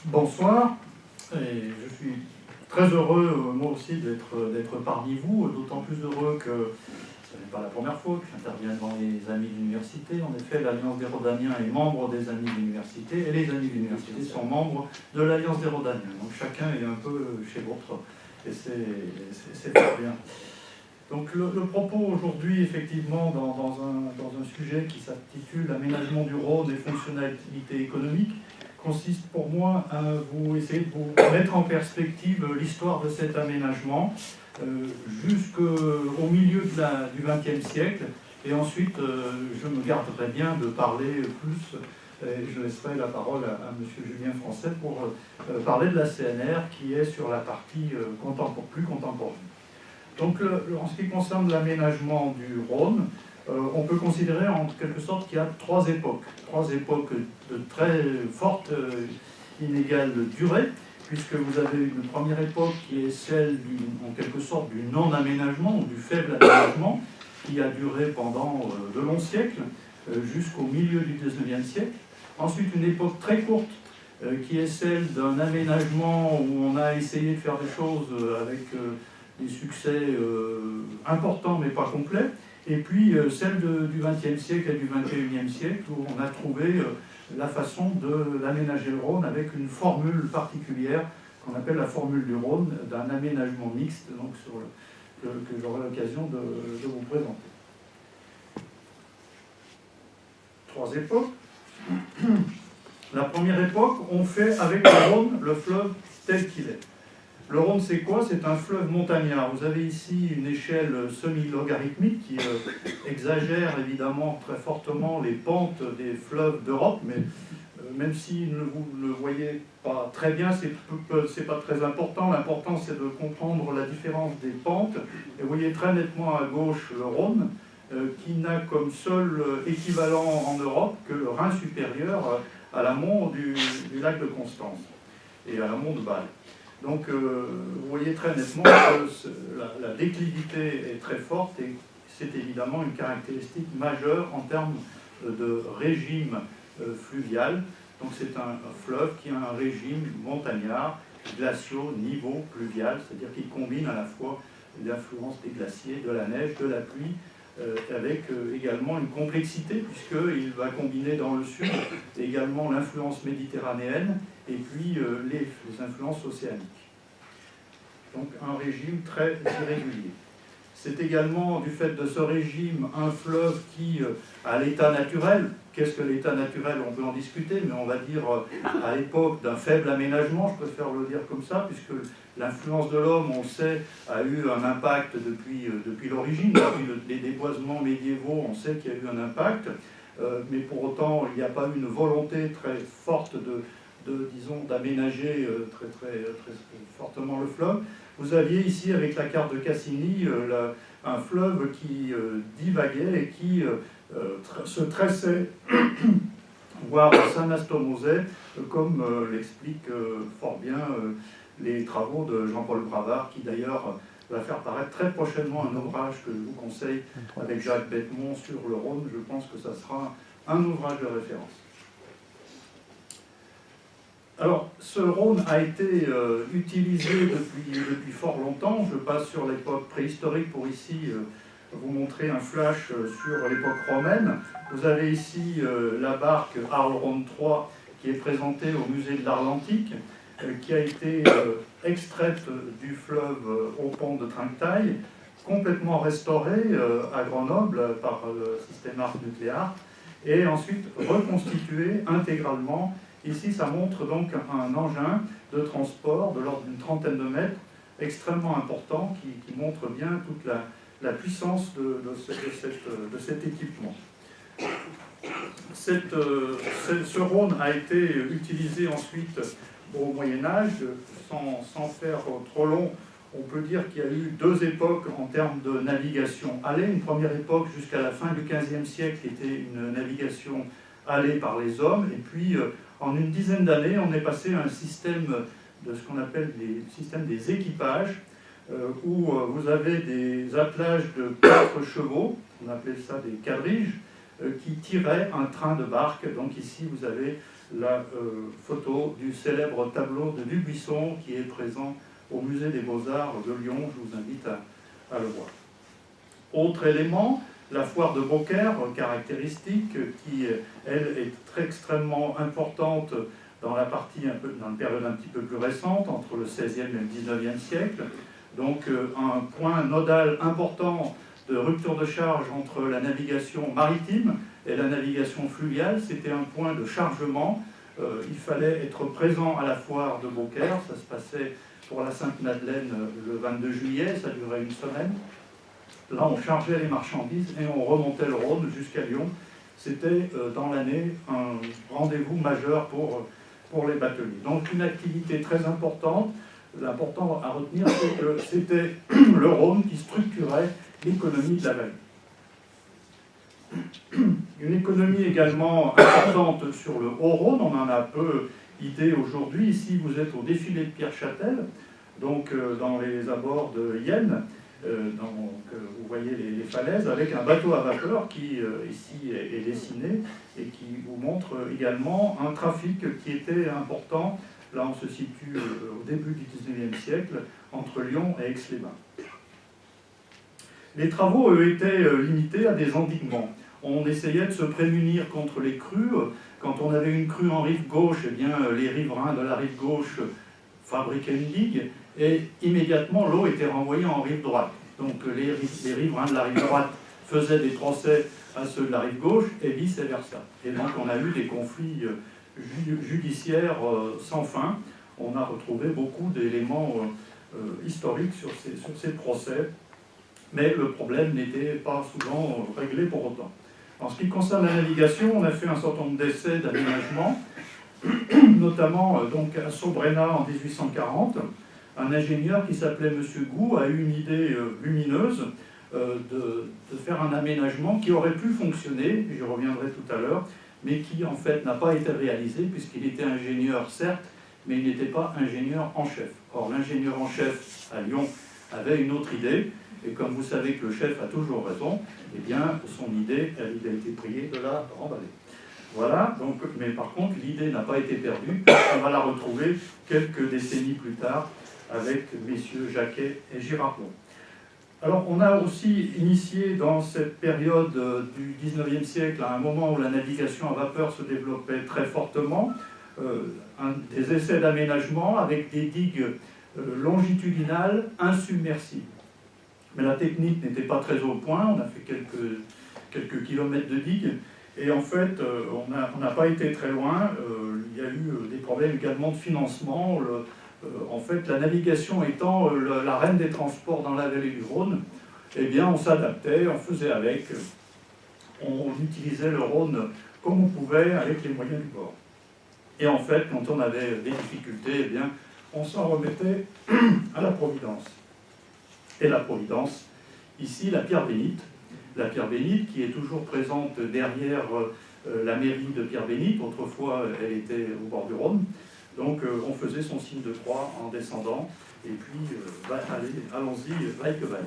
Bonsoir, et je suis très heureux, moi aussi, d'être parmi vous, d'autant plus heureux que ce n'est pas la première fois que j'interviens devant les Amis de l'Université. En effet, l'Alliance des Rhodaniens est membre des Amis de l'Université, et les Amis de l'Université sont membres de l'Alliance des Rhodaniens. Donc chacun est un peu chez l'autre, et c'est fort bien. Donc le propos aujourd'hui, effectivement, dans un sujet qui s'intitule « L'aménagement du Rhône et fonctionnalité économique », consiste pour moi à vous essayer de vous mettre en perspective l'histoire de cet aménagement jusqu'au milieu du XXe siècle. Et ensuite, je me garderai bien de parler plus, et je laisserai la parole à M. Julien Français pour parler de la CNR qui est sur la partie plus contemporaine. Donc, en ce qui concerne l'aménagement du Rhône, on peut considérer en quelque sorte qu'il y a trois époques de très forte inégale durée, puisque vous avez une première époque qui est celle en quelque sorte du non-aménagement ou du faible aménagement, qui a duré pendant de longs siècles, jusqu'au milieu du XIXe siècle. Ensuite, une époque très courte, qui est celle d'un aménagement où on a essayé de faire des choses avec des succès importants mais pas complets. Et puis celle du XXe siècle et du XXIe siècle, où on a trouvé la façon d'aménager le Rhône avec une formule particulière qu'on appelle la formule du Rhône, d'un aménagement mixte, donc que j'aurai l'occasion de vous présenter. Trois époques. La première époque, on fait avec le Rhône, le fleuve tel qu'il est. Le Rhône, c'est quoi? C'est un fleuve montagnard. Vous avez ici une échelle semi-logarithmique qui exagère évidemment très fortement les pentes des fleuves d'Europe, mais même si vous ne le voyez pas très bien, c'est pas très important. L'important, c'est de comprendre la différence des pentes. Et vous voyez très nettement à gauche le Rhône, qui n'a comme seul équivalent en Europe que le Rhin supérieur à l'amont du lac de Constance et à l'amont de Bâle. Donc vous voyez très nettement que la déclivité est très forte et c'est évidemment une caractéristique majeure en termes de régime fluvial. Donc c'est un fleuve qui a un régime montagnard, glaciaux, niveau, pluvial, c'est-à-dire qu'il combine à la fois l'influence des glaciers, de la neige, de la pluie, avec également une complexité, puisqu'il va combiner dans le sud également l'influence méditerranéenne et puis les influences océaniques. Donc un régime très irrégulier. C'est également, du fait de ce régime, un fleuve qui, à l'état naturel, qu'est-ce que l'état naturel? On peut en discuter, mais on va dire à l'époque d'un faible aménagement, je préfère le dire comme ça, puisque l'influence de l'homme, on sait, a eu un impact depuis l'origine, depuis les déboisements médiévaux, on sait qu'il y a eu un impact, mais pour autant, il n'y a pas eu une volonté très forte disons, d'aménager très fortement le fleuve. Vous aviez ici, avec la carte de Cassini, un fleuve qui divaguait et qui se tressait, voire s'anastomosait, comme l'expliquent fort bien les travaux de Jean-Paul Bravard, qui d'ailleurs va faire paraître très prochainement un ouvrage que je vous conseille avec Jacques Bettemont sur le Rhône. Je pense que ça sera un ouvrage de référence. Alors, ce Rhône a été utilisé depuis fort longtemps. Je passe sur l'époque préhistorique pour ici vous montrer un flash sur l'époque romaine. Vous avez ici la barque Arles-Rhône III qui est présentée au musée de l'Art antique, qui a été extraite du fleuve au pont de Trinquetail, complètement restaurée à Grenoble par le système Ars Nucléaire, et ensuite reconstituée intégralement. Ici, ça montre donc un engin de transport de l'ordre d'une trentaine de mètres, extrêmement important, qui montre bien toute la puissance de cet équipement. Ce Rhône a été utilisé ensuite au Moyen-Âge. Sans faire trop long, on peut dire qu'il y a eu deux époques en termes de navigation allée. Une première époque jusqu'à la fin du XVe siècle qui était une navigation allée par les hommes, et puis en une dizaine d'années, on est passé à un système de ce qu'on appelle le système des équipages, où vous avez des attelages de 4 chevaux, on appelait ça des quadriges, qui tiraient un train de barque. Donc ici, vous avez la photo du célèbre tableau de Dubuisson qui est présent au musée des Beaux-Arts de Lyon. Je vous invite à le voir. Autre élément, la foire de Beaucaire, caractéristique, qui, elle, est extrêmement importante dans la période un petit peu plus récente, entre le XVIe et le XIXe siècle. Donc un point nodal important de rupture de charge entre la navigation maritime et la navigation fluviale. C'était un point de chargement. Il fallait être présent à la foire de Beaucaire. Ça se passait pour la Sainte-Madeleine le 22 juillet, ça durait une semaine. Là, on chargeait les marchandises et on remontait le Rhône jusqu'à Lyon. C'était dans l'année un rendez-vous majeur pour les bateliers. Donc une activité très importante. L'important à retenir, c'est que c'était le Rhône qui structurait l'économie de la vallée. Une économie également importante sur le Haut-Rhône, on en a peu idée aujourd'hui. Ici, vous êtes au défilé de Pierre Châtel, donc dans les abords de Yenne. Vous voyez les falaises avec un bateau à vapeur qui ici est dessiné et qui vous montre également un trafic qui était important. Là on se situe au début du XIXe siècle entre Lyon et Aix-les-Bains. Les travaux eux étaient limités à des endiguements. On essayait de se prémunir contre les crues. Quand on avait une crue en rive gauche, eh bien, les riverains de la rive gauche fabriquaient une digue et immédiatement l'eau était renvoyée en rive droite. Donc les riverains de la rive droite faisaient des procès à ceux de la rive gauche et vice-versa. Et donc on a eu des conflits judiciaires sans fin. On a retrouvé beaucoup d'éléments historiques sur ces procès, mais le problème n'était pas souvent réglé pour autant. En ce qui concerne la navigation, on a fait un certain nombre d'essais d'aménagement, notamment donc à Sobrena en 1840. Un ingénieur qui s'appelait M. Gou a eu une idée lumineuse de faire un aménagement qui aurait pu fonctionner, j'y reviendrai tout à l'heure, mais qui en fait n'a pas été réalisé puisqu'il était ingénieur certes, mais il n'était pas ingénieur en chef. Or l'ingénieur en chef à Lyon avait une autre idée, et comme vous savez que le chef a toujours raison, eh bien son idée, il a été prié de la remballer. Voilà, donc, mais par contre l'idée n'a pas été perdue, on va la retrouver quelques décennies plus tard avec messieurs Jacquet et Girardon. Alors, on a aussi initié dans cette période du 19e siècle, à un moment où la navigation à vapeur se développait très fortement, des essais d'aménagement avec des digues longitudinales insubmersibles. Mais la technique n'était pas très au point, on a fait quelques kilomètres de digues, et en fait, on n'a pas été très loin. Il y a eu des problèmes également de financement. En fait, la navigation étant la reine des transports dans la vallée du Rhône, eh bien, on s'adaptait, on faisait avec, on utilisait le Rhône comme on pouvait avec les moyens du bord. Et en fait, quand on avait des difficultés, eh bien, on s'en remettait à la Providence. Et la Providence, ici, la Pierre Bénite. La Pierre Bénite qui est toujours présente derrière la mairie de Pierre Bénite. Autrefois, elle était au bord du Rhône. Donc on faisait son signe de croix en descendant, et puis allons-y, vaille que vaille.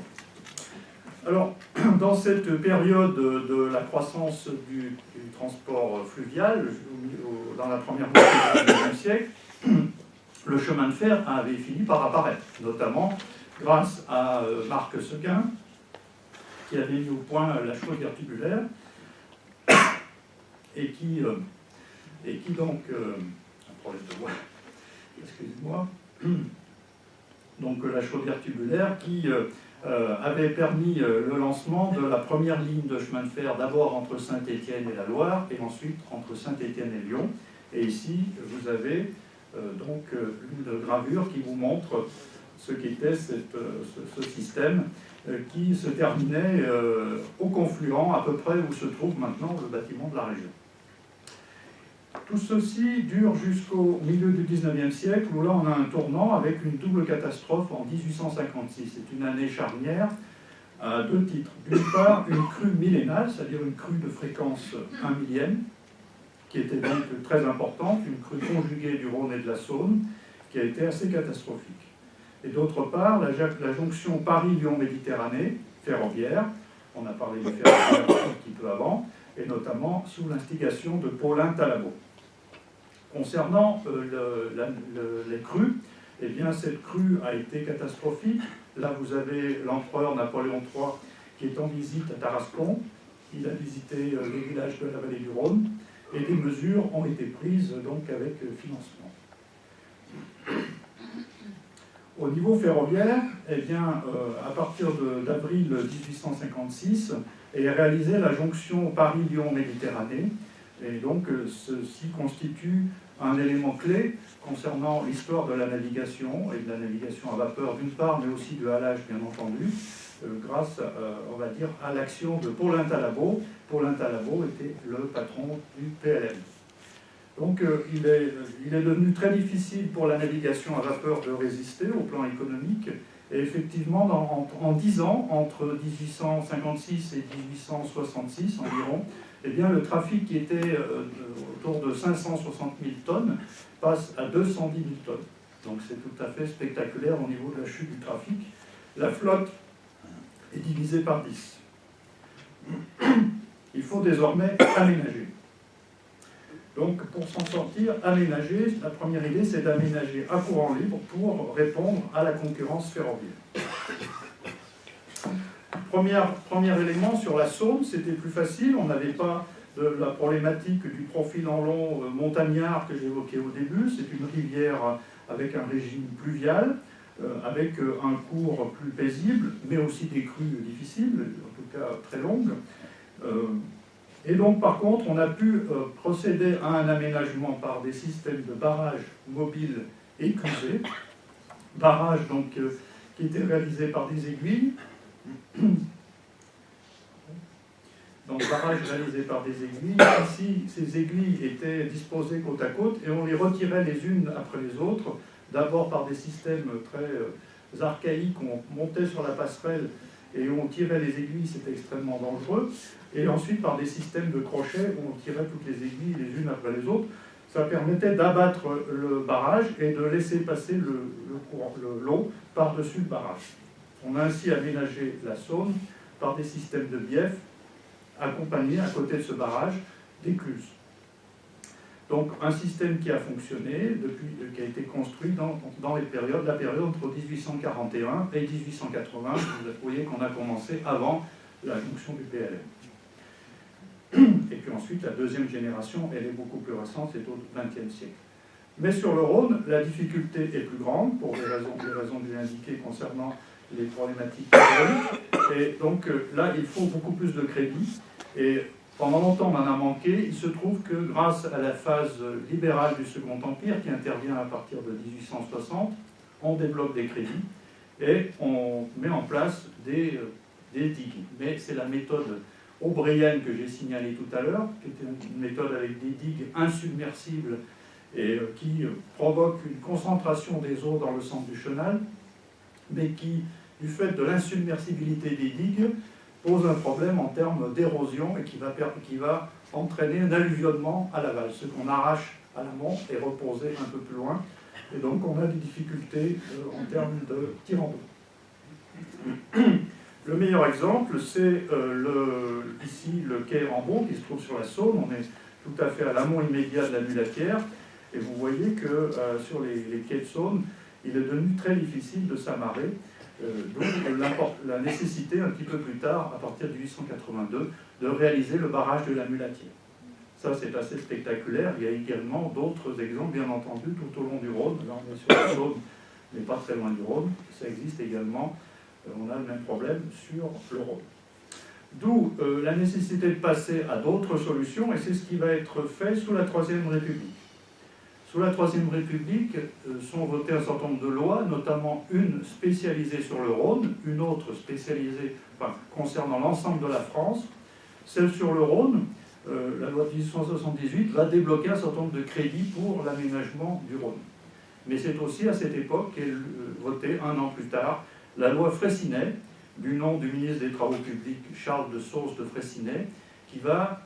Alors, dans cette période de la croissance du transport fluvial, dans la première moitié du XIXe siècle, le chemin de fer avait fini par apparaître, notamment grâce à Marc Seguin, qui avait mis au point la chaudière tubulaire, et qui donc... problème de voix, excusez-moi. Donc la chaudière tubulaire qui avait permis le lancement de la première ligne de chemin de fer, d'abord entre Saint-Étienne et la Loire, et ensuite entre Saint-Étienne et Lyon. Et ici, vous avez donc une gravure qui vous montre ce qu'était ce système qui se terminait au confluent, à peu près où se trouve maintenant le bâtiment de la région. Tout ceci dure jusqu'au milieu du XIXe siècle, où là on a un tournant avec une double catastrophe en 1856. C'est une année charnière à deux titres. D'une part, une crue millénale, c'est-à-dire une crue de fréquence 1 millième, qui était donc très importante, une crue conjuguée du Rhône et de la Saône, qui a été assez catastrophique. Et d'autre part, la jonction Paris-Lyon-Méditerranée, ferroviaire, on a parlé du ferroviaire un petit peu avant, et notamment sous l'instigation de Paulin Talabot. Concernant les crues, eh bien, cette crue a été catastrophique. Là, vous avez l'empereur Napoléon III qui est en visite à Tarascon. Il a visité les villages de la vallée du Rhône et des mesures ont été prises donc avec financement. Au niveau ferroviaire, eh bien, à partir d'avril 1856, est réalisée la jonction Paris-Lyon-Méditerranée. Et donc, ceci constitue un élément clé concernant l'histoire de la navigation, et de la navigation à vapeur d'une part, mais aussi de halage, bien entendu, grâce, on va dire, à l'action de Paulin Talabot. Paulin Talabot était le patron du PLM. Donc il est devenu très difficile pour la navigation à vapeur de résister au plan économique. Et effectivement, en 10 ans, entre 1856 et 1866 environ, eh bien, le trafic qui était autour de 560 000 tonnes passe à 210 000 tonnes. Donc c'est tout à fait spectaculaire au niveau de la chute du trafic. La flotte est divisée par 10. Il faut désormais aménager. Donc, pour s'en sortir, aménager, la première idée, c'est d'aménager à courant libre pour répondre à la concurrence ferroviaire. Premier élément, sur la Saône, c'était plus facile. On n'avait pas de la problématique du profil en long montagnard que j'évoquais au début. C'est une rivière avec un régime pluvial, avec un cours plus paisible, mais aussi des crues difficiles, en tout cas très longues. Et donc, par contre, on a pu procéder à un aménagement par des systèmes de barrages mobiles éclusés. Barrages donc, qui étaient réalisés par des aiguilles. Donc, barrages réalisés par des aiguilles. Ici, ces aiguilles étaient disposées côte à côte et on les retirait les unes après les autres. D'abord par des systèmes très archaïques, on montait sur la passerelle et on tirait les aiguilles, c'était extrêmement dangereux. Et ensuite par des systèmes de crochets où on tirait toutes les aiguilles les unes après les autres. Ça permettait d'abattre le barrage et de laisser passer l'eau par-dessus le barrage. On a ainsi aménagé la Saône par des systèmes de bief accompagnés à côté de ce barrage d'écluses. Donc un système qui a fonctionné, qui a été construit dans la période entre 1841 et 1880. Vous voyez qu'on a commencé avant la jonction du PLM. Et puis ensuite, la deuxième génération, elle est beaucoup plus récente, c'est au XXe siècle. Mais sur le Rhône, la difficulté est plus grande, pour les raisons que j'ai indiquées concernant les problématiques hydrauliques. Et donc là, il faut beaucoup plus de crédit. Et pendant longtemps, on en a manqué. Il se trouve que grâce à la phase libérale du Second Empire, qui intervient à partir de 1860, on débloque des crédits et on met en place des digues. Mais c'est la méthode aubreyenne que j'ai signalée tout à l'heure, qui était une méthode avec des digues insubmersibles et qui provoque une concentration des eaux dans le centre du chenal, mais qui, du fait de l'insubmersibilité des digues, pose un problème en termes d'érosion et qui va entraîner un alluvionnement à l'aval. Ce qu'on arrache à l'amont est reposé un peu plus loin. Et donc on a des difficultés en termes de tirant d'eau. Le meilleur exemple, c'est ici le quai Rambaud qui se trouve sur la Saône. On est tout à fait à l'amont immédiat de la Mulatière. Et vous voyez que sur les quais de Saône, il est devenu très difficile de s'amarrer. Donc la nécessité, un petit peu plus tard, à partir de 1882, de réaliser le barrage de la Mulatière. Ça, c'est assez spectaculaire. Il y a également d'autres exemples, bien entendu, tout au long du Rhône. Là, on est sur la Saône, mais pas très loin du Rhône. Ça existe également. On a le même problème sur le Rhône. D'où la nécessité de passer à d'autres solutions, et c'est ce qui va être fait sous la Troisième République. Sous la Troisième République sont votées un certain nombre de lois, notamment une spécialisée sur le Rhône, une autre spécialisée concernant l'ensemble de la France. Celle sur le Rhône, la loi de 1878, va débloquer un certain nombre de crédits pour l'aménagement du Rhône. Mais c'est aussi à cette époque qu'est votée, un an plus tard, la loi Fraissinet, du nom du ministre des Travaux publics Charles de Sauce de Fraissinet, qui va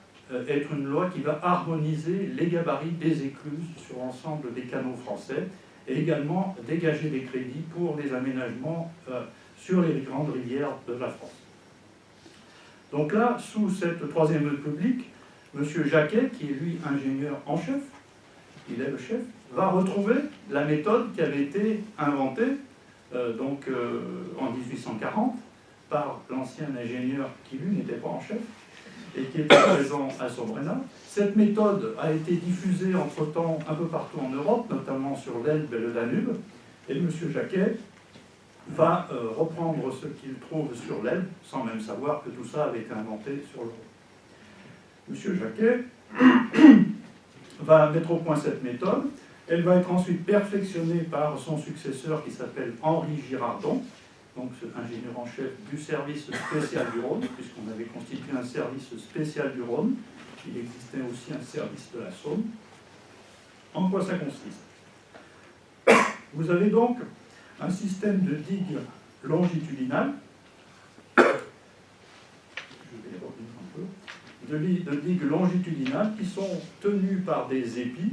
être une loi qui va harmoniser les gabarits des écluses sur l'ensemble des canaux français et également dégager des crédits pour les aménagements sur les grandes rivières de la France. Donc là, sous cette Troisième République, M. Jacquet, qui est lui ingénieur en chef, il est le chef, va retrouver la méthode qui avait été inventée en 1840 par l'ancien ingénieur qui, lui, n'était pas en chef et qui était présent à Sobrena. Cette méthode a été diffusée entre-temps un peu partout en Europe, notamment sur l'Elbe et le Danube, et M. Jacquet va reprendre ce qu'il trouve sur l'Elbe, sans même savoir que tout ça avait été inventé sur le Rhône. M. Jacquet va mettre au point cette méthode. Elle va être ensuite perfectionnée par son successeur qui s'appelle Henri Girardon, donc ingénieur en chef du service spécial du Rhône, puisqu'on avait constitué un service spécial du Rhône. Il existait aussi un service de la Saône. En quoi ça consiste? Vous avez donc un système de digues longitudinales, je vais revenir un peu, de digues longitudinales qui sont tenues par des épis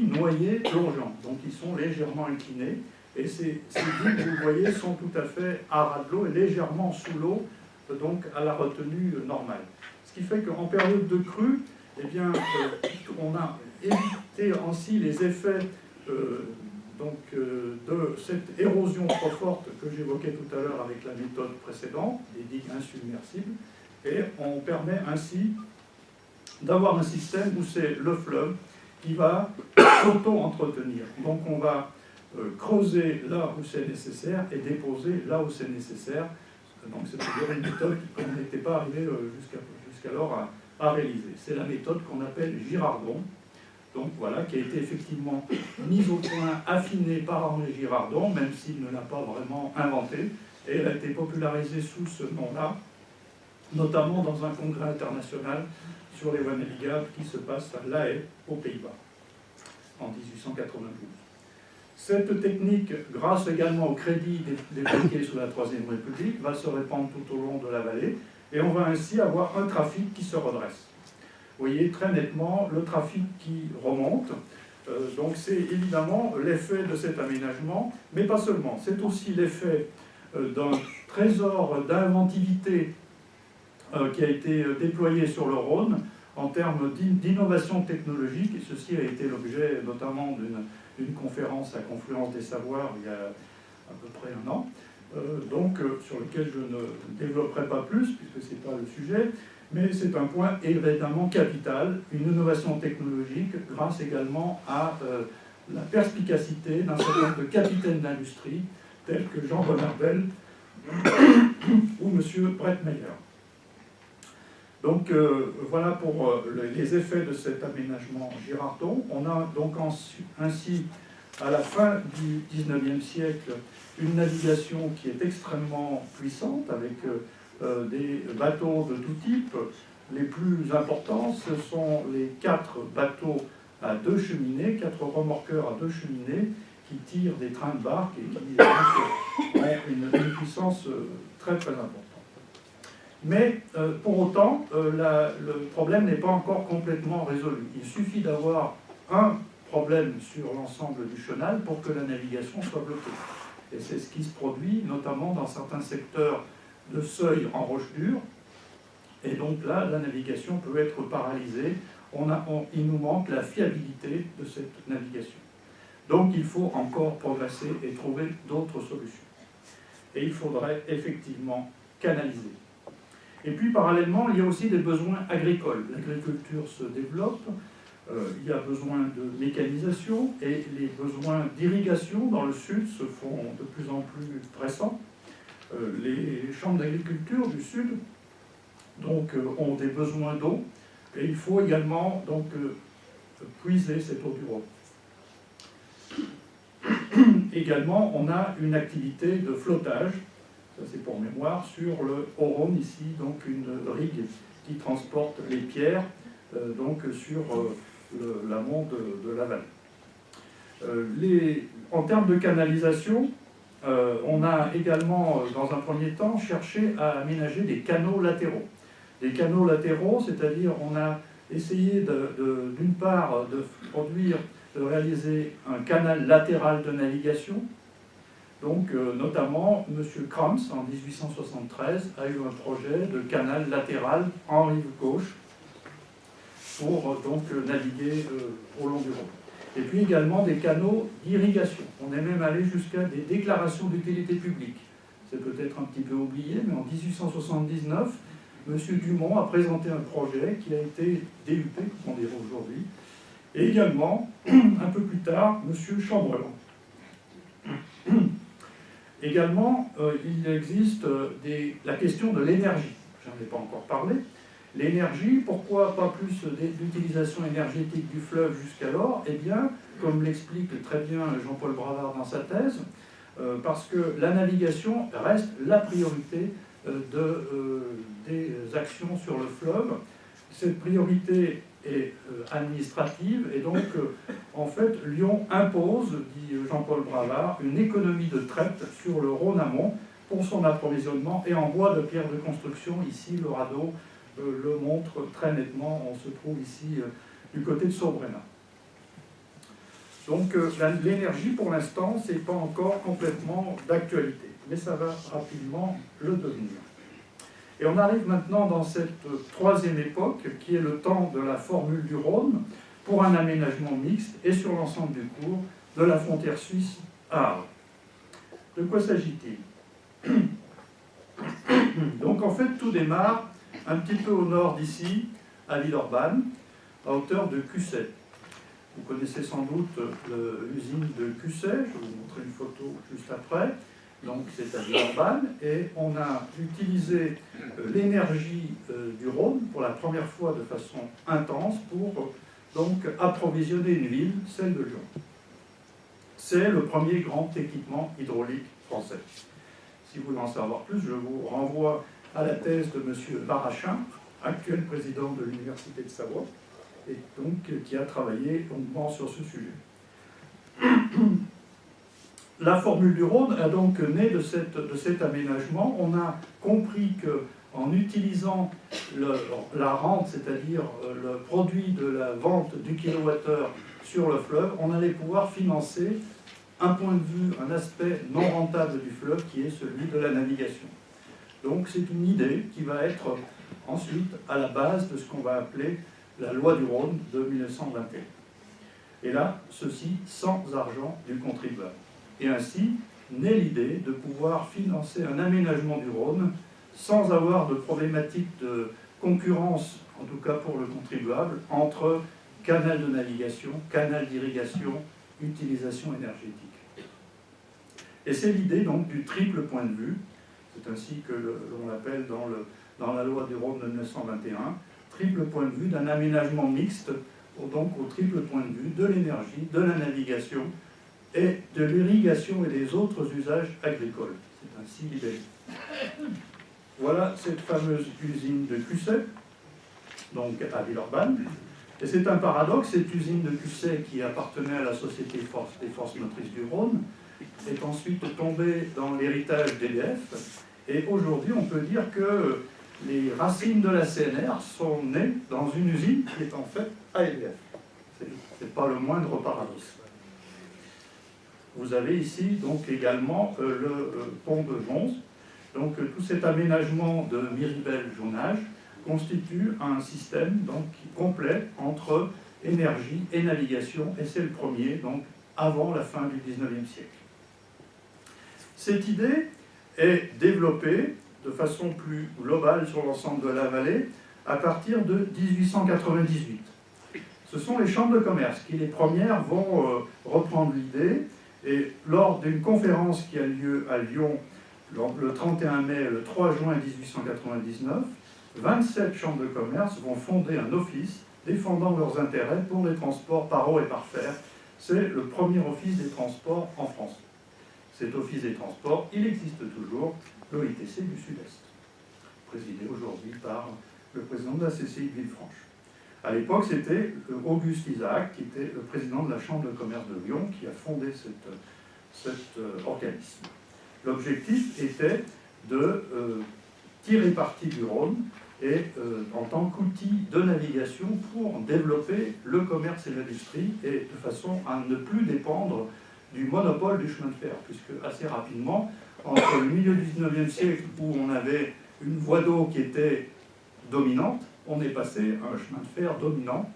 noyés plongeants, donc ils sont légèrement inclinés, et ces digues, vous voyez, sont tout à fait à ras de l'eau et légèrement sous l'eau, donc à la retenue normale. Ce qui fait qu'en période de crue, eh bien, on a évité ainsi les effets de cette érosion trop forte que j'évoquais tout à l'heure avec la méthode précédente, des digues insubmersibles, et on permet ainsi d'avoir un système où c'est le fleuve qui va s'auto-entretenir. Donc on va creuser là où c'est nécessaire et déposer là où c'est nécessaire. Donc c'est-à-dire une méthode qu'on n'était pas arrivé jusqu'alors à réaliser. C'est la méthode qu'on appelle Girardon. Donc voilà, qui a été effectivement mise au point, affinée par Henri Girardon, même s'il ne l'a pas vraiment inventée, et elle a été popularisée sous ce nom-là, notamment dans un congrès international sur les voies navigables qui se passe à La Haye, aux Pays-Bas, en 1892. Cette technique, grâce également au crédit débloqué sous la Troisième République, va se répandre tout au long de la vallée, et on va ainsi avoir un trafic qui se redresse. Vous voyez très nettement le trafic qui remonte. Donc c'est évidemment l'effet de cet aménagement, mais pas seulement. C'est aussi l'effet d'un trésor d'inventivité qui a été déployé sur le Rhône en termes d'innovation technologique, et ceci a été l'objet notamment d'une conférence à Confluence des Savoirs il y a à peu près un an, sur lequel je ne développerai pas plus, puisque ce n'est pas le sujet. Mais c'est un point évidemment capital, une innovation technologique grâce également à la perspicacité d'un certain nombre de capitaines d'industrie tels que Jean Bonnardel ou M. Brettmeyer. Donc voilà pour les effets de cet aménagement Girardon. On a donc ainsi, à la fin du XIXe siècle, une navigation qui est extrêmement puissante avec des bateaux de tout type. Les plus importants, ce sont les 4 bateaux à 2 cheminées, 4 remorqueurs à 2 cheminées, qui tirent des trains de barque et qui ont une puissance très très importante. Mais pour autant, le problème n'est pas encore complètement résolu. Il suffit d'avoir un problème sur l'ensemble du chenal pour que la navigation soit bloquée. Et c'est ce qui se produit notamment dans certains secteurs de seuil en roche dure, et donc là, la navigation peut être paralysée. Il nous manque la fiabilité de cette navigation. Donc il faut encore progresser et trouver d'autres solutions. Et il faudrait effectivement canaliser. Et puis parallèlement, il y a aussi des besoins agricoles. L'agriculture se développe, il y a besoin de mécanisation, et les besoins d'irrigation dans le sud se font de plus en plus pressants. Les chambres d'agriculture du Sud ont des besoins d'eau, et il faut également puiser cette eau du Rhône. Également, on a une activité de flottage, ça c'est pour mémoire, sur le Rhône ici, donc une rigue qui transporte les pierres sur l'amont de la vallée. En termes de canalisation, on a également, dans un premier temps, cherché à aménager des canaux latéraux. Des canaux latéraux, c'est-à-dire on a essayé d'une part de réaliser un canal latéral de navigation. Donc notamment, M. Krams, en 1873, a eu un projet de canal latéral en rive gauche pour naviguer au long du Rhône. Et puis également des canaux d'irrigation. On est même allé jusqu'à des déclarations d'utilité publique. C'est peut-être un petit peu oublié, mais en 1879, M. Dumont a présenté un projet qui a été DUP, comme on dirait aujourd'hui, et également, un peu plus tard, M. Chambrelan. Également, il existe la question de l'énergie. Je n'en ai pas encore parlé. L'énergie, pourquoi pas plus d'utilisation énergétique du fleuve jusqu'alors? Eh bien, comme l'explique très bien Jean-Paul Bravard dans sa thèse, parce que la navigation reste la priorité des actions sur le fleuve. Cette priorité est administrative et donc, en fait, Lyon impose, dit Jean-Paul Bravard, une économie de traite sur le Rhône amont pour son approvisionnement et en bois de pierre de construction. Ici, le radeau le montre très nettement. On se trouve ici du côté de Saubrena. Donc l'énergie, pour l'instant, ce n'est pas encore complètement d'actualité, mais ça va rapidement le devenir. Et on arrive maintenant dans cette troisième époque, qui est le temps de la formule du Rhône, pour un aménagement mixte, et sur l'ensemble du cours, de la frontière suisse à Arles. De quoi s'agit-il? Donc en fait, tout démarre un petit peu au nord d'ici, à Villeurbanne, à hauteur de Cusset. Vous connaissez sans doute l'usine de Cusset, je vais vous montrer une photo juste après. Donc c'est à Villeurbanne, et on a utilisé l'énergie du Rhône pour la première fois de façon intense pour donc approvisionner une ville, celle de Lyon. C'est le premier grand équipement hydraulique français. Si vous voulez en savoir plus, je vous renvoie à la thèse de M. Varachin, actuel président de l'Université de Savoie, et donc qui a travaillé longuement sur ce sujet. La formule du Rhône a donc né de cet aménagement. On a compris qu'en utilisant la rente, c'est-à-dire le produit de la vente du kilowattheure sur le fleuve, on allait pouvoir financer un point de vue, un aspect non rentable du fleuve qui est celui de la navigation. Donc c'est une idée qui va être ensuite à la base de ce qu'on va appeler la loi du Rhône de 1921. Et là, ceci sans argent du contribuable. Et ainsi naît l'idée de pouvoir financer un aménagement du Rhône sans avoir de problématique de concurrence, en tout cas pour le contribuable, entre canal de navigation, canal d'irrigation, utilisation énergétique. Et c'est l'idée donc du triple point de vue, c'est ainsi que l'on l'appelle dans la loi du Rhône de 1921, triple point de vue d'un aménagement mixte, donc au triple point de vue de l'énergie, de la navigation et de l'irrigation et des autres usages agricoles. C'est ainsi l'idée. Voilà cette fameuse usine de Cusset, donc à Villeurbanne. Et c'est un paradoxe, cette usine de Cusset qui appartenait à la Société des Forces Motrices du Rhône est ensuite tombée dans l'héritage d'EDF. Et aujourd'hui, on peut dire que les racines de la CNR sont nées dans une usine qui est en fait à EDF. C'est pas le moindre paradoxe. Vous avez ici donc également le pont de Mons. Donc tout cet aménagement de Miribel-Jonage constitue un système donc complet entre énergie et navigation, et c'est le premier, donc avant la fin du XIXe siècle. Cette idée est développée de façon plus globale sur l'ensemble de la vallée à partir de 1898. Ce sont les chambres de commerce qui, les premières, vont reprendre l'idée, et lors d'une conférence qui a lieu à Lyon le 31 mai et le 3 juin 1899, 27 chambres de commerce vont fonder un office défendant leurs intérêts pour les transports par eau et par fer. C'est le premier office des transports en France. Cet office des transports, il existe toujours, l'OITC du Sud-Est, présidé aujourd'hui par le président de la CCI de Villefranche. À l'époque, c'était Auguste Isaac, qui était le président de la Chambre de commerce de Lyon, qui a fondé cet organisme. L'objectif était de tirer parti du Rhône et en tant qu'outil de navigation pour développer le commerce et l'industrie, et de façon à ne plus dépendre du monopole du chemin de fer, puisque assez rapidement, entre le milieu du XIXe siècle, où on avait une voie d'eau qui était dominante, on est passé à un chemin de fer dominant.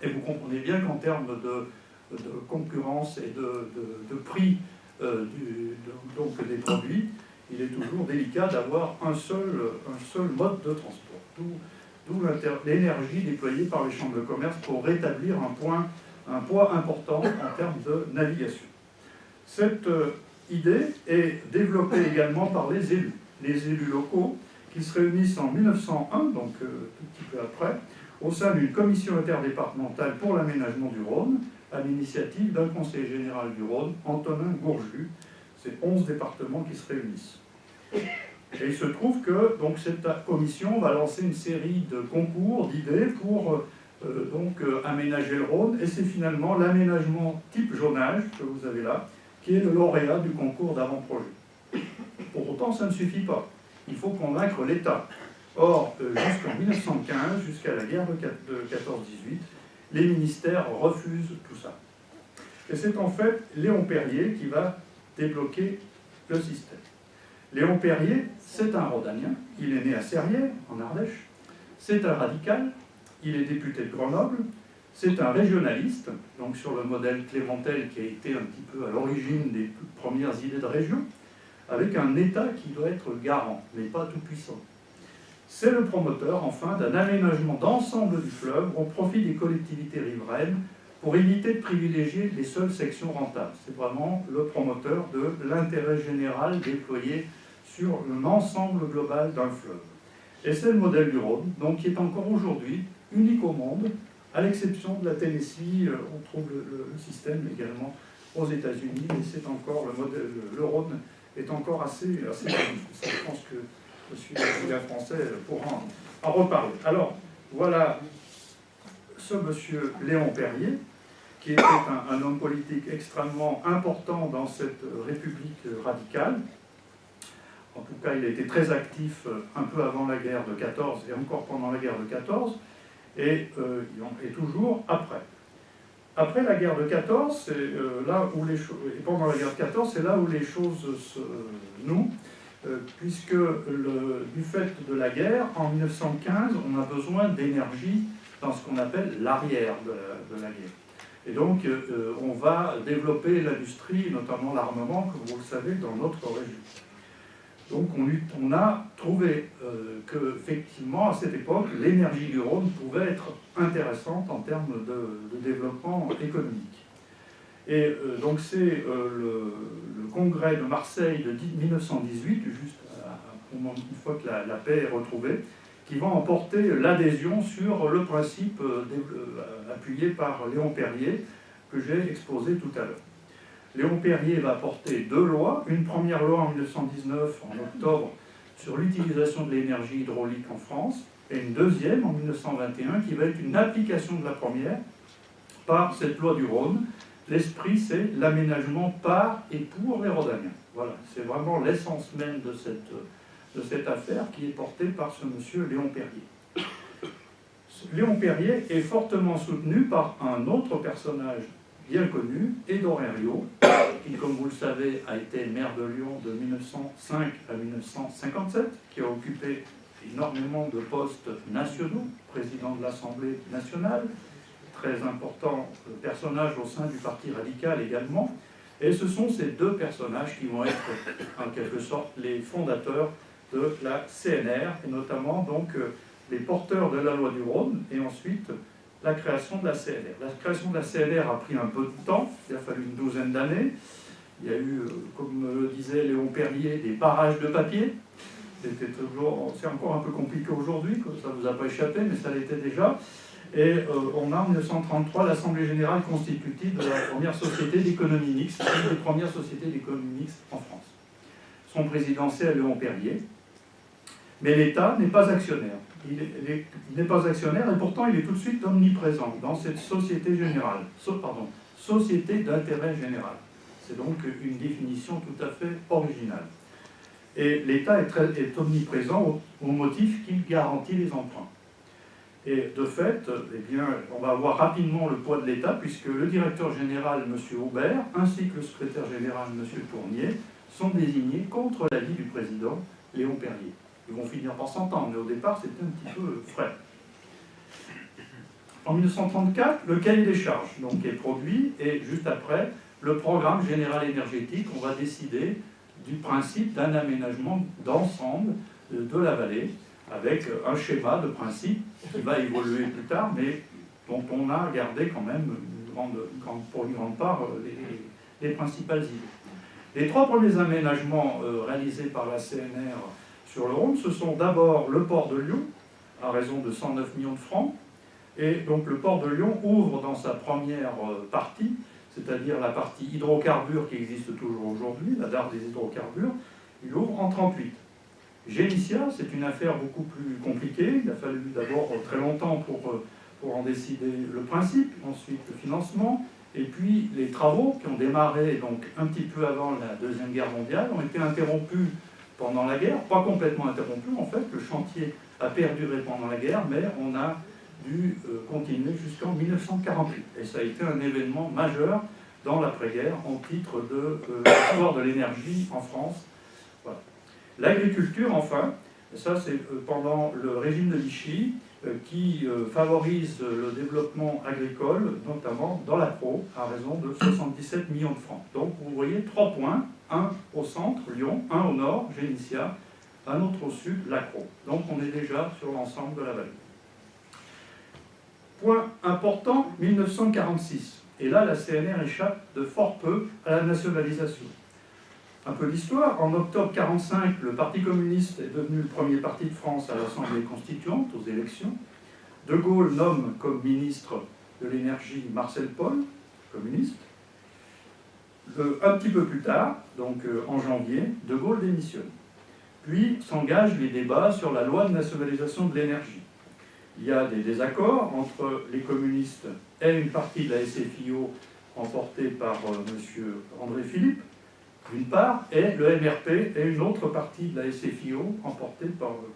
Et vous comprenez bien qu'en termes de concurrence et de prix donc des produits, il est toujours délicat d'avoir un seul mode de transport. D'où l'énergie déployée par les chambres de commerce pour rétablir un poids important en termes de navigation. Cette idée est développée également par les élus locaux qui se réunissent en 1901, donc tout petit peu après, au sein d'une commission interdépartementale pour l'aménagement du Rhône, à l'initiative d'un conseiller général du Rhône, Antonin Gourjus. C'est 11 départements qui se réunissent. Et il se trouve que donc, cette commission va lancer une série de concours, d'idées pour aménager le Rhône, et c'est finalement l'aménagement type Jonage, que vous avez là, qui est le lauréat du concours d'avant-projet. Pour autant, ça ne suffit pas. Il faut convaincre l'État. Or, jusqu'en 1915, jusqu'à la guerre de 14-18, les ministères refusent tout ça. Et c'est en fait Léon Perrier qui va débloquer le système. Léon Perrier, c'est un Rhodanien, il est né à Serrières, en Ardèche, c'est un radical, il est député de Grenoble, c'est un régionaliste, donc sur le modèle Clémentel qui a été un petit peu à l'origine des premières idées de région, avec un État qui doit être garant, mais pas tout puissant. C'est le promoteur, enfin, d'un aménagement d'ensemble du fleuve au profit des collectivités riveraines pour éviter de privilégier les seules sections rentables. C'est vraiment le promoteur de l'intérêt général déployé sur l'ensemble global d'un fleuve. Et c'est le modèle du Rhône, donc qui est encore aujourd'hui unique au monde, à l'exception de la Tennessee, on trouve le système également aux États-Unis, et c'est encore le modèle, le Rhône est encore assez unique. Je pense que je suis un Français pour en reparler. Alors, voilà ce monsieur Léon Perrier, qui était un homme politique extrêmement important dans cette République radicale. En tout cas, il a été très actif un peu avant la guerre de 14 et encore pendant la guerre de 14, et toujours après. Après la guerre de 14, c'est là où les choses, et pendant la guerre de 14, c'est là où les choses se nouent, puisque du fait de la guerre, en 1915, on a besoin d'énergie dans ce qu'on appelle l'arrière de la guerre. Et donc, on va développer l'industrie, notamment l'armement, comme vous le savez, dans notre région. Donc, on a trouvé qu'effectivement, à cette époque, l'énergie du Rhône pouvait être intéressante en termes de développement économique. Et donc, c'est le congrès de Marseille de 1918, juste une fois que la paix est retrouvée, qui va emporter l'adhésion sur le principe appuyé par Léon Perrier, que j'ai exposé tout à l'heure. Léon Perrier va porter 2 lois, une première loi en 1919, en octobre, sur l'utilisation de l'énergie hydraulique en France, et une deuxième en 1921, qui va être une application de la première par cette loi du Rhône. L'esprit, c'est l'aménagement par et pour les Rhodaniens. Voilà, c'est vraiment l'essence même de cette affaire qui est portée par ce monsieur Léon Perrier. Léon Perrier est fortement soutenu par un autre personnage bien connu, Édouard Herriot, qui, comme vous le savez, a été maire de Lyon de 1905 à 1957, qui a occupé énormément de postes nationaux, président de l'Assemblée nationale, très important personnage au sein du Parti radical également. Et ce sont ces 2 personnages qui vont être, en quelque sorte, les fondateurs de la CNR, et notamment donc les porteurs de la loi du Rhône, et ensuite la création de la CNR. La création de la CNR a pris un peu de temps, il a fallu une 12aine d'années. Il y a eu, comme le disait Léon Perrier, des barrages de papier. C'est encore un peu compliqué aujourd'hui, ça ne vous a pas échappé, mais ça l'était déjà. Et on a en 1933 l'Assemblée générale constitutive de la première société d'économie mixte, une des premières sociétés d'économie mixte en France. Son président, c'est Léon Perrier. Mais l'État n'est pas actionnaire. Il n'est pas actionnaire et pourtant il est tout de suite omniprésent dans cette société générale, société d'intérêt général. C'est donc une définition tout à fait originale. Et l'État est omniprésent au motif qu'il garantit les emprunts. Et de fait, eh bien, on va voir rapidement le poids de l'État puisque le directeur général, M. Aubert, ainsi que le secrétaire général, M. Tournier, sont désignés contre l'avis du président Léon Perrier. Ils vont finir par s'entendre, mais au départ, c'était un petit peu frais. En 1934, le cahier des charges donc, est produit, et juste après, le programme général énergétique, on va décider du principe d'un aménagement d'ensemble de la vallée, avec un schéma de principe qui va évoluer plus tard, mais dont on a gardé quand même pour une grande part les principales idées. Les trois premiers aménagements réalisés par la CNR sur le Rhône, ce sont d'abord le port de Lyon, à raison de 109 millions de francs, et donc le port de Lyon ouvre dans sa première partie, c'est-à-dire la partie hydrocarbures qui existe toujours aujourd'hui, la DAR des hydrocarbures, il ouvre en 1938. Génitia, c'est une affaire beaucoup plus compliquée. Il a fallu d'abord très longtemps pour en décider le principe, ensuite le financement, et puis les travaux qui ont démarré donc un petit peu avant la Deuxième Guerre mondiale ont été interrompus pendant la guerre, pas complètement interrompus en fait, le chantier a perduré pendant la guerre, mais on a dû continuer jusqu'en 1948. Et ça a été un événement majeur dans l'après-guerre en titre de l'histoire de l'énergie en France. Voilà. L'agriculture, enfin, ça c'est pendant le régime de Vichy, qui favorise le développement agricole, notamment dans l'Appro, à raison de 77 millions de francs. Donc vous voyez 3 points, un au centre, Lyon, un au nord, Génitia, un autre au sud, l'Appro. Donc on est déjà sur l'ensemble de la vallée. Point important, 1946. Et là, la CNR échappe de fort peu à la nationalisation. Un peu d'histoire. En octobre 1945, le Parti communiste est devenu le premier parti de France à l'Assemblée constituante, aux élections. De Gaulle nomme comme ministre de l'énergie Marcel Paul, communiste. Un petit peu plus tard, donc en janvier, De Gaulle démissionne. Puis s'engagent les débats sur la loi de nationalisation de l'énergie. Il y a des désaccords entre les communistes et une partie de la SFIO emportée par M. André Philippe, d'une part, et le MRP et une autre partie de la SFIO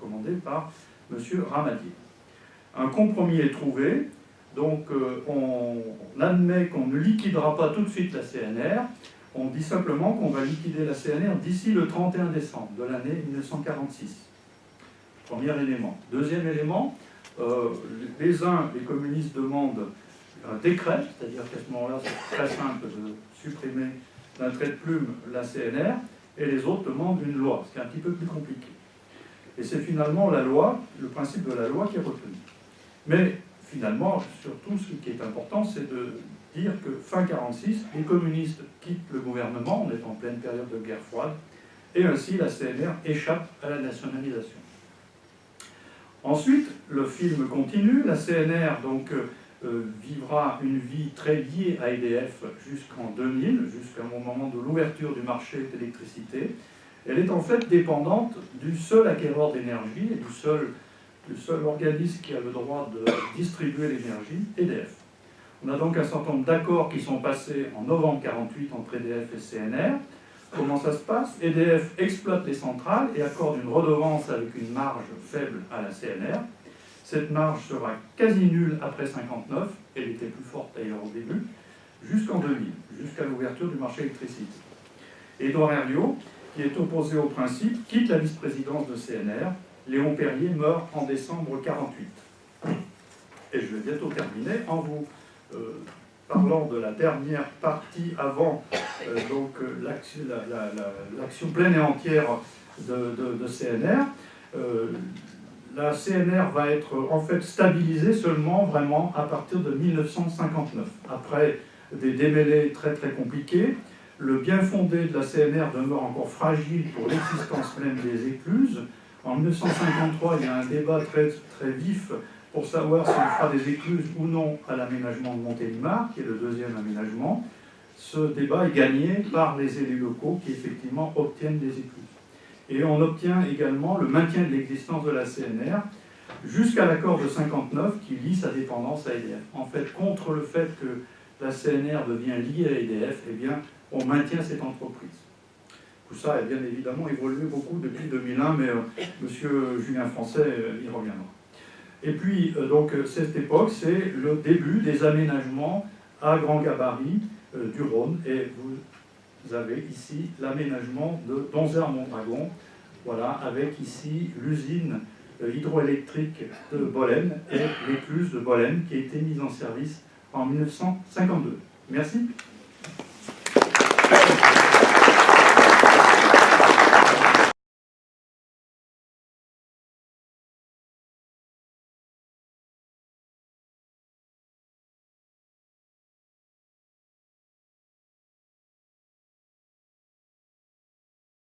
commandée par M. Ramadier. Un compromis est trouvé, donc on admet qu'on ne liquidera pas tout de suite la CNR, on dit simplement qu'on va liquider la CNR d'ici le 31 décembre de l'année 1946. Premier élément. Deuxième élément, les communistes demandent un décret, c'est-à-dire qu'à ce moment-là, c'est très simple de supprimer d'un trait de plume la CNR, et les autres demandent une loi, ce qui est un petit peu plus compliqué. Et c'est finalement la loi, le principe de la loi qui est retenu. Mais finalement, surtout, ce qui est important, c'est de dire que fin 1946, les communistes quittent le gouvernement, on est en pleine période de guerre froide, et ainsi la CNR échappe à la nationalisation. Ensuite, le film continue, la CNR donc vivra une vie très liée à EDF jusqu'en 2000, jusqu'au moment de l'ouverture du marché de l'électricité. Elle est en fait dépendante du seul acquéreur d'énergie et du seul organisme qui a le droit de distribuer l'énergie, EDF. On a donc un certain nombre d'accords qui sont passés en novembre 1948 entre EDF et CNR. Comment ça se passe? EDF exploite les centrales et accorde une redevance avec une marge faible à la CNR. Cette marge sera quasi nulle après 1959, elle était plus forte d'ailleurs au début, jusqu'en 2000, jusqu'à l'ouverture du marché électricité. Édouard Herriot, qui est opposé au principe, quitte la vice-présidence de CNR. Léon Perrier meurt en décembre 1948. Et je vais bientôt terminer en vous parlant de la dernière partie avant l'action pleine et entière de CNR. La CNR va être en fait stabilisée seulement vraiment à partir de 1959. Après des démêlés très très compliqués, le bien fondé de la CNR demeure encore fragile pour l'existence même des écluses. En 1953, il y a un débat très, très vif pour savoir si on fera des écluses ou non à l'aménagement de Montélimar, qui est le deuxième aménagement. Ce débat est gagné par les élus locaux qui effectivement obtiennent des écluses. Et on obtient également le maintien de l'existence de la CNR jusqu'à l'accord de 1959 qui lie sa dépendance à EDF. En fait, contre le fait que la CNR devient liée à EDF, eh bien, on maintient cette entreprise. Tout ça a bien évidemment évolué beaucoup depuis 2001, mais M. Julien Français y reviendra. Et puis, donc, cette époque, c'est le début des aménagements à grand gabarit du Rhône. Et vous avez ici l'aménagement de Donzère-Mondragon, voilà, avec ici l'usine hydroélectrique de Bolène et l'écluse de Bolène qui a été mise en service en 1952. Merci.